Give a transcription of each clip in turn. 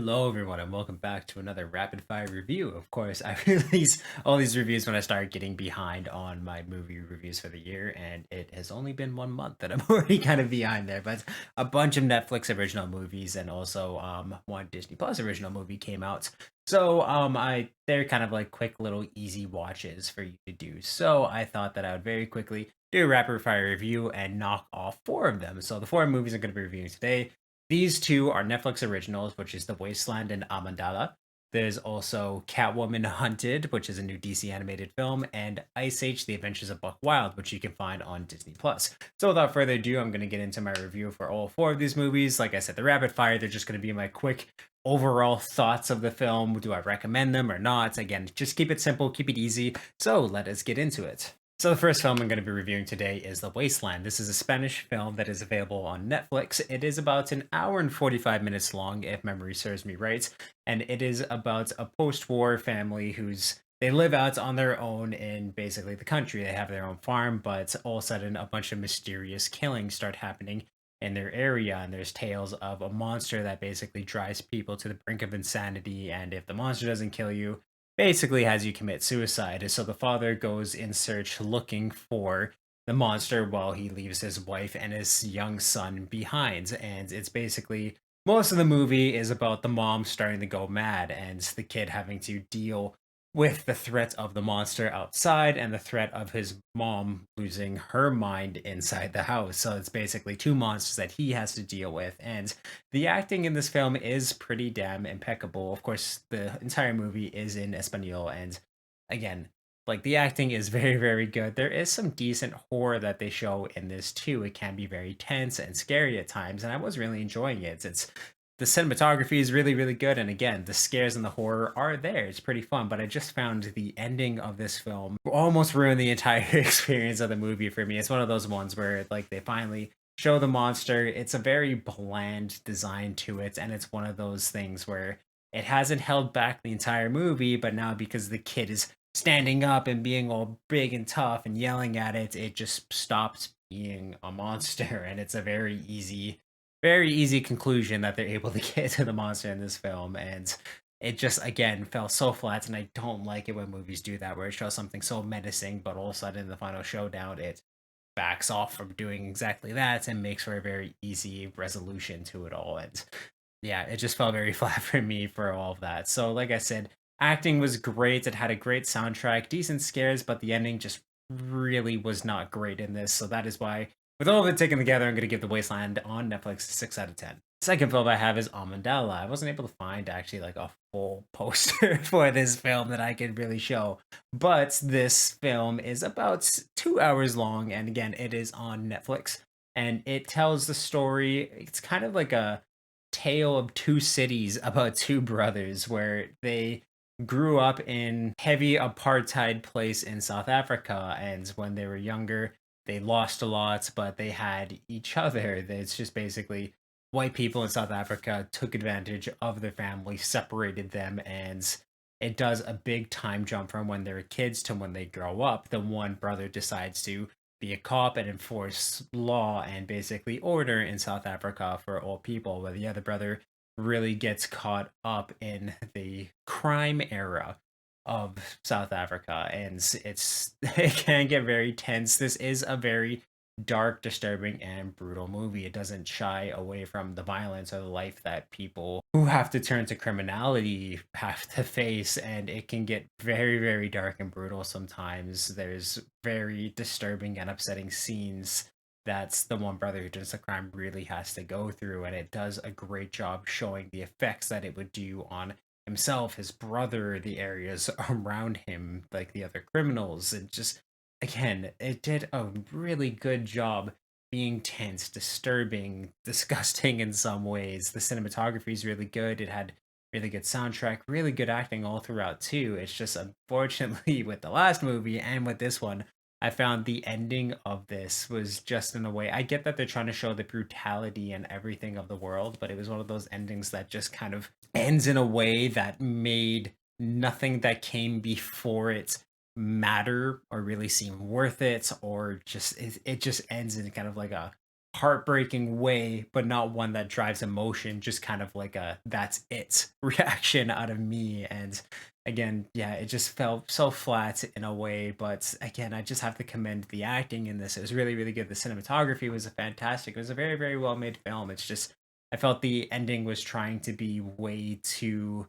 Hello, everyone, and welcome back to another rapid fire review. Of course, I release all these reviews when I start getting behind on my movie reviews for the year, and it has only been 1 month that I'm already kind of behind there. But a bunch of Netflix original movies and also one Disney Plus original movie came out. So I they're kind of like quick little easy watches for you to do. So I thought that I would very quickly do a rapid fire review and knock off four of them. So the four movies I'm going to be reviewing today, these two are Netflix originals, which is The Wasteland and Amandala. There's also Catwoman Hunted, which is a new DC animated film, and Ice Age: The Adventures of Buck Wild, which you can find on Disney Plus. So without further ado, I'm going to get into my review for all four of these movies. Like I said, the rapid fire, they're just going to be my quick overall thoughts of the film. Do I recommend them or not? Again, just keep it simple, keep it easy. So let us get into it. So the first film I'm going to be reviewing today is The Wasteland. This is a Spanish film that is available on Netflix. It is about an hour and 45 minutes long, if memory serves me right, and it is about a post-war family they live out on their own in basically the country. They have their own farm, but all of a sudden a bunch of mysterious killings start happening in their area, and there's tales of a monster that basically drives people to the brink of insanity, and if the monster doesn't kill you, basically has you commit suicide. So the father goes in search looking for the monster while he leaves his wife and his young son behind. And it's basically most of the movie is about the mom starting to go mad and the kid having to deal with the threat of the monster outside and the threat of his mom losing her mind inside the house. So it's basically two monsters that he has to deal with. And the acting in this film is pretty damn impeccable. Of course, the entire movie is in Espanol, and again, like the acting is very, very good. There is some decent horror that they show in this too. It can be very tense and scary at times, and I was really enjoying it. It's the cinematography is really, really good, and again, the scares and the horror are there. It's pretty fun, but I just found the ending of this film almost ruined the entire experience of the movie for me. It's one of those ones where like they finally show the monster. It's a very bland design to it, and it's one of those things where it hasn't held back the entire movie, but now because the kid is standing up and being all big and tough and yelling at it, it just stops being a monster, and it's a very easy conclusion that they're able to get to the monster in this film, and it just again fell so flat, and I don't like it when movies do that, where it shows something so menacing, but all of a sudden in the final showdown, it backs off from doing exactly that and makes for a very easy resolution to it all. And yeah, it just felt very flat for me for all of that. So, like I said, acting was great. It had a great soundtrack, decent scares, but the ending just really was not great in this. So that is why, with all of it taken together, I'm going to give The Wasteland on Netflix a 6 out of 10. Second film I have is Amandala. I wasn't able to find actually like a full poster for this film that I could really show, but this film is about 2 hours long, and again, it is on Netflix, and it tells the story. It's kind of like a tale of two cities about two brothers where they grew up in heavy apartheid place in South Africa, and when they were younger they lost a lot, but they had each other. It's just basically white people in South Africa took advantage of their family, separated them, and it does a big time jump from when they're kids to when they grow up. The one brother decides to be a cop and enforce law and basically order in South Africa for all people, where the other brother really gets caught up in the crime era of South Africa, and it's it can get very tense. This is a very dark, disturbing, and brutal movie. It doesn't shy away from the violence or the life that people who have to turn to criminality have to face, and it can get very, very dark and brutal sometimes. There's very disturbing and upsetting scenes that's the one brother who does the crime really has to go through, and it does a great job showing the effects that it would do on himself, his brother, the areas around him, like the other criminals, and just again, it did a really good job being tense, disturbing, disgusting in some ways. The cinematography is really good. It had really good soundtrack, really good acting all throughout too. It's just unfortunately with the last movie and with this one, I found the ending of this was just in a way. I get that they're trying to show the brutality and everything of the world, but it was one of those endings that just kind of ends in a way that made nothing that came before it matter or really seem worth it, or just it just ends in kind of like a heartbreaking way, but not one that drives emotion, just kind of like a "that's it" reaction out of me. And again, yeah, it just felt so flat in a way. But again, I just have to commend the acting in this. It was really, really good. The cinematography was fantastic. It was a very, very well made film. It's just I felt the ending was trying to be way too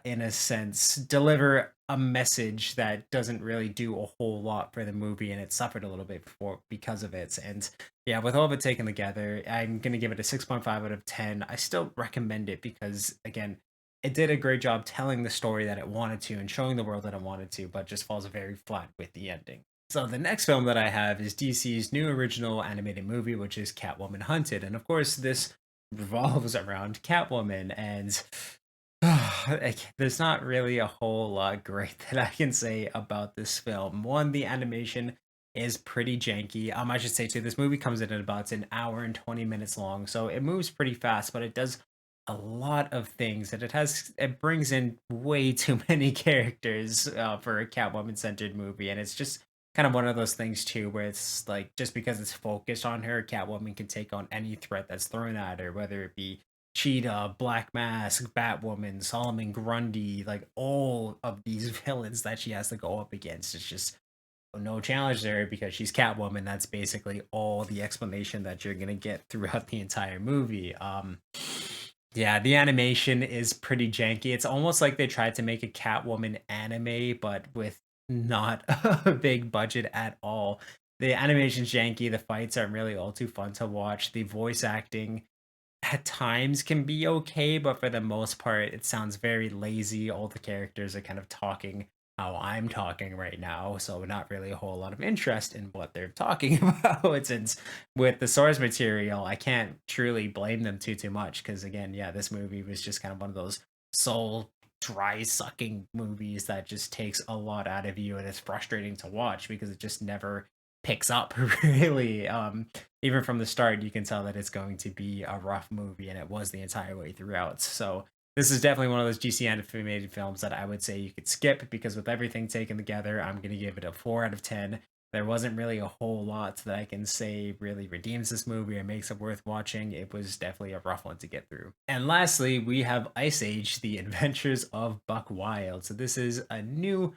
in a sense, deliver a message that doesn't really do a whole lot for the movie, and it suffered a little bit before because of it. And yeah, with all of it taken together, I'm gonna give it a 6.5 out of 10. I still recommend it because again, it did a great job telling the story that it wanted to and showing the world that it wanted to, but just falls very flat with the ending. So the next film that I have is DC's new original animated movie, which is Catwoman Hunted. And of course, this revolves around Catwoman. And like, there's not really a whole lot great that I can say about this film. One, the animation is pretty janky. I should say too, this movie comes in at about an hour and 20 minutes long, so it moves pretty fast, but it does a lot of things, and it brings in way too many characters for a Catwoman centered movie, and it's just kind of one of those things too, where it's like just because it's focused on her, Catwoman can take on any threat that's thrown at her, whether it be Cheetah, Black Mask, Batwoman, Solomon Grundy, like all of these villains that she has to go up against. It's just no challenge there because she's Catwoman. That's basically all the explanation that you're gonna get throughout the entire movie. Yeah, the animation is pretty janky. It's almost like they tried to make a Catwoman anime, but with not a big budget at all. The animation's janky. The fights aren't really all too fun to watch. The voice acting at times can be okay, but for the most part, it sounds very lazy. All the characters are kind of talking how I'm talking right now, so not really a whole lot of interest in what they're talking about. Since with the source material, I can't truly blame them too much because again, yeah, this movie was just kind of one of those soul dry sucking movies that just takes a lot out of you and it's frustrating to watch because it just never picks up really. Even from the start, you can tell that it's going to be a rough movie, and it was the entire way throughout. So this is definitely one of those GC animated films that I would say you could skip because with everything taken together, I'm going to give it a 4 out of 10. There wasn't really a whole lot that I can say really redeems this movie or makes it worth watching. It was definitely a rough one to get through. And lastly, we have Ice Age: The Adventures of Buck Wild. So this is a new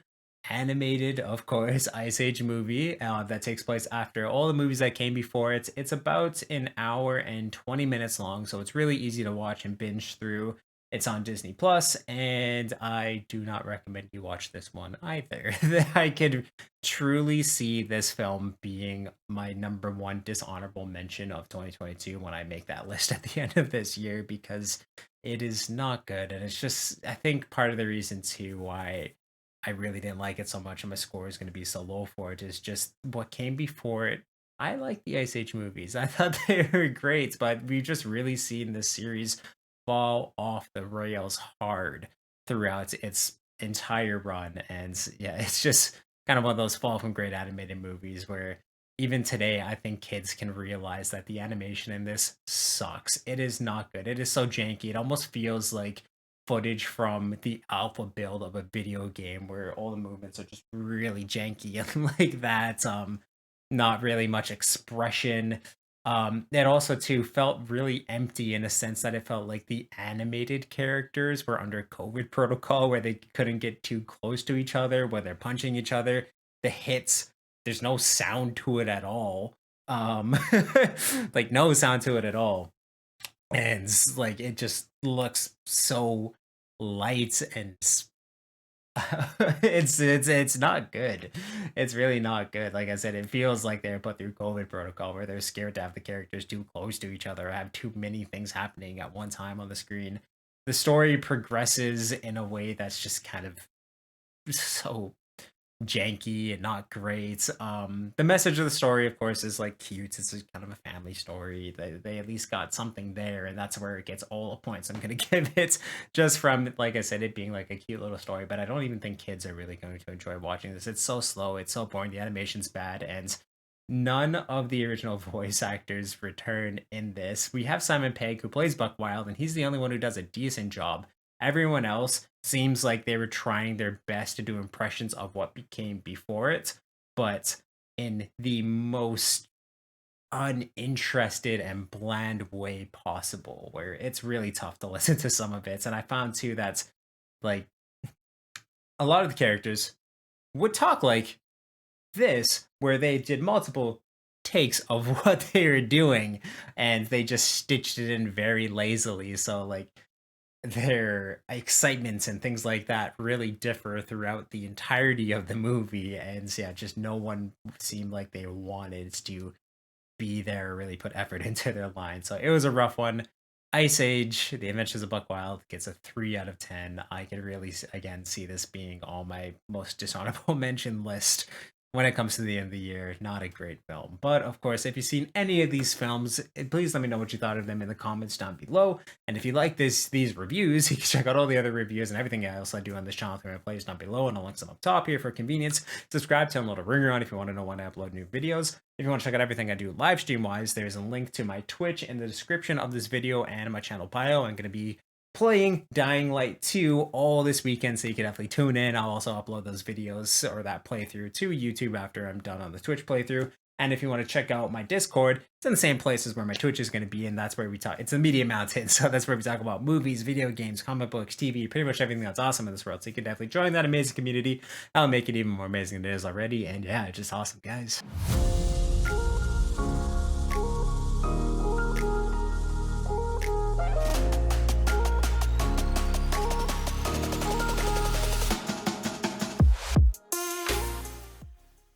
animated, of course, Ice Age movie that takes place after all the movies that came before it. It's about an hour and 20 minutes long, so it's really easy to watch and binge through. It's on Disney Plus, and I do not recommend you watch this one either. I could truly see this film being my number one dishonorable mention of 2022 when I make that list at the end of this year because it is not good. And it's just, I think part of the reason too why I really didn't like it so much, and my score is going to be so low for it. Is just what came before it. I like the Ice Age movies. I thought they were great, but we've just really seen this series fall off the rails hard throughout its entire run. And yeah, it's just kind of one of those fall from great animated movies where even today, I think kids can realize that the animation in this sucks. It is not good. It is so janky. It almost feels like footage from the alpha build of a video game where all the movements are just really janky and like that. Not really much expression. It also too felt really empty in a sense that it felt like the animated characters were under COVID protocol where they couldn't get too close to each other, where they're punching each other. The hits, there's no sound to it at all. Um, like no sound to it at all, and like it just looks so light and it's not good. It's really not good. Like I said, it feels like they're put through COVID protocol where they're scared to have the characters too close to each other or have too many things happening at one time on the screen. The story progresses in a way that's just kind of so janky and not great. The message of the story, of course, is like cute. It's a kind of a family story. They at least got something there, and that's where it gets all the points I'm gonna give it, just from like I said, it being like a cute little story. But I don't even think kids are really going to enjoy watching this. It's so slow, it's so boring, the animation's bad, and none of the original voice actors return in this. We have Simon Pegg who plays Buck Wild, and he's the only one who does a decent job. Everyone else seems like they were trying their best to do impressions of what became before it, but in the most uninterested and bland way possible, where it's really tough to listen to some of it. And I found too that's like a lot of the characters would talk like this, where they did multiple takes of what they were doing and they just stitched it in very lazily. So like their excitements and things like that really differ throughout the entirety of the movie. And so, yeah, just no one seemed like they wanted to be there or really put effort into their line. So it was a rough one. Ice Age, The Adventures of Buck Wild gets a 3 out of 10. I could really, again, see this being on my most dishonorable mention list when it comes to the end of the year. Not a great film. But of course, if you've seen any of these films, please let me know what you thought of them in the comments down below. And if you like these reviews, you can check out all the other reviews and everything else I do on this channel through my playlist down below, and I'll link them up top here for convenience. Subscribe to download a ringer on if you want to know when I upload new videos. If you want to check out everything I do live stream wise, there's a link to my Twitch in the description of this video and my channel bio. I'm going to be playing Dying Light 2 all this weekend, so you can definitely tune in. I'll also upload those videos or that playthrough to YouTube after I'm done on the Twitch playthrough. And if you want to check out my Discord, it's in the same places where my Twitch is going to be, and that's where we talk. It's a Media Mountain, so that's where we talk about movies, video games, comic books, TV, pretty much everything that's awesome in this world. So you can definitely join that amazing community. I'll make it even more amazing than it is already. And yeah, it's just awesome, guys.